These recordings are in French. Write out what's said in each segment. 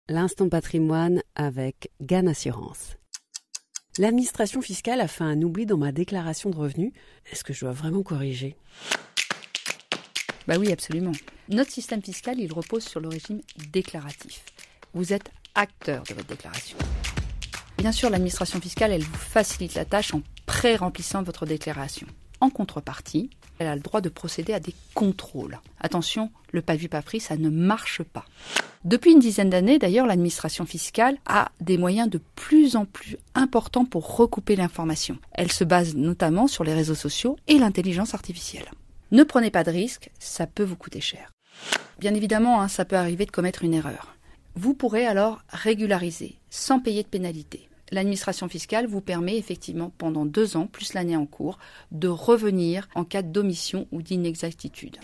L'instant patrimoine avec GAN Assurance. L'administration fiscale a fait un oubli dans ma déclaration de revenus. Est-ce que je dois vraiment corriger ? Bah oui, absolument. Notre système fiscal, il repose sur le régime déclaratif. Vous êtes acteur de votre déclaration. Bien sûr, l'administration fiscale, elle vous facilite la tâche en pré-remplissant votre déclaration. En contrepartie, elle a le droit de procéder à des contrôles. Attention, le pas vu pas pris, ça ne marche pas. Depuis une dizaine d'années, d'ailleurs, l'administration fiscale a des moyens de plus en plus importants pour recouper l'information. Elle se base notamment sur les réseaux sociaux et l'intelligence artificielle. Ne prenez pas de risques, ça peut vous coûter cher. Bien évidemment, ça peut arriver de commettre une erreur. Vous pourrez alors régulariser, sans payer de pénalité. L'administration fiscale vous permet effectivement, pendant 2 ans, plus l'année en cours, de revenir en cas d'omission ou d'inexactitude.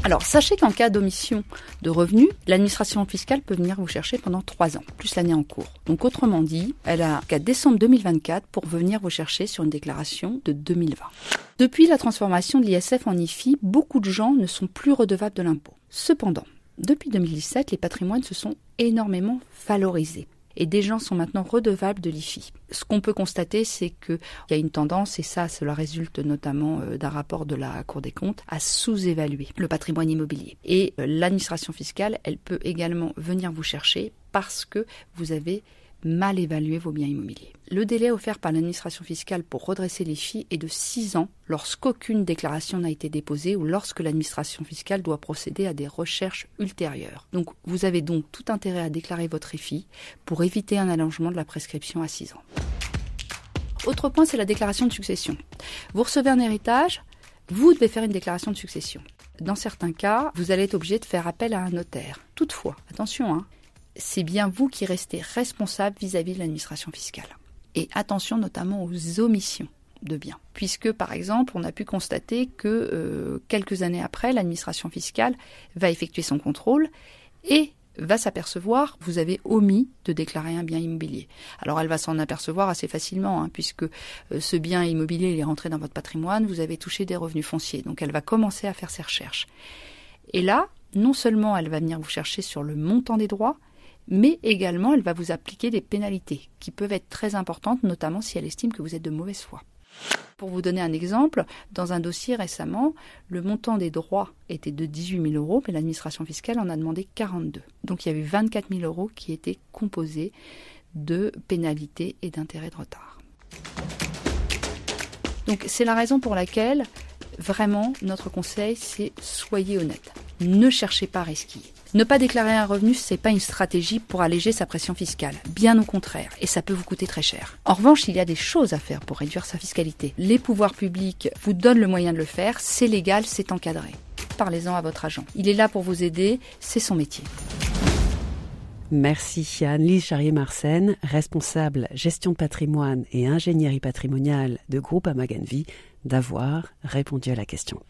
Alors, sachez qu'en cas d'omission de revenus, l'administration fiscale peut venir vous chercher pendant 3 ans, plus l'année en cours. Donc, autrement dit, elle a qu'à décembre 2024 pour venir vous chercher sur une déclaration de 2020. Depuis la transformation de l'ISF en IFI, beaucoup de gens ne sont plus redevables de l'impôt. Cependant, depuis 2017, les patrimoines se sont énormément valorisés. Et des gens sont maintenant redevables de l'IFI. Ce qu'on peut constater, c'est qu'il y a une tendance, et cela résulte notamment d'un rapport de la Cour des comptes, à sous-évaluer le patrimoine immobilier. Et l'administration fiscale, elle peut également venir vous chercher parce que vous avez mal évalué vos biens immobiliers. Le délai offert par l'administration fiscale pour redresser l'IFI est de 6 ans lorsqu'aucune déclaration n'a été déposée ou lorsque l'administration fiscale doit procéder à des recherches ultérieures. Donc, vous avez donc tout intérêt à déclarer votre IFI pour éviter un allongement de la prescription à 6 ans. Autre point, c'est la déclaration de succession. Vous recevez un héritage, vous devez faire une déclaration de succession. Dans certains cas, vous allez être obligé de faire appel à un notaire. Toutefois, attention, c'est bien vous qui restez responsable vis-à-vis de l'administration fiscale. Et attention notamment aux omissions de biens. Puisque, par exemple, on a pu constater que quelques années après, l'administration fiscale va effectuer son contrôle et va s'apercevoir que vous avez omis de déclarer un bien immobilier. Alors, elle va s'en apercevoir assez facilement, puisque ce bien immobilier il est rentré dans votre patrimoine, vous avez touché des revenus fonciers. Donc, elle va commencer à faire ses recherches. Et là, non seulement elle va venir vous chercher sur le montant des droits, mais également elle va vous appliquer des pénalités qui peuvent être très importantes, notamment si elle estime que vous êtes de mauvaise foi. Pour vous donner un exemple, dans un dossier récemment, le montant des droits était de 18 000 €, mais l'administration fiscale en a demandé 42. Donc il y avait 24 000 € qui étaient composés de pénalités et d'intérêts de retard. Donc c'est la raison pour laquelle, vraiment, notre conseil, c'est soyez honnête. Ne cherchez pas à resquiller. Ne pas déclarer un revenu, ce n'est pas une stratégie pour alléger sa pression fiscale. Bien au contraire, et ça peut vous coûter très cher. En revanche, il y a des choses à faire pour réduire sa fiscalité. Les pouvoirs publics vous donnent le moyen de le faire, c'est légal, c'est encadré. Parlez-en à votre agent. Il est là pour vous aider, c'est son métier. Merci à Anne-Lise Charrier-Marsène, responsable gestion de patrimoine et ingénierie patrimoniale de Groupe Amaganvie, d'avoir répondu à la question.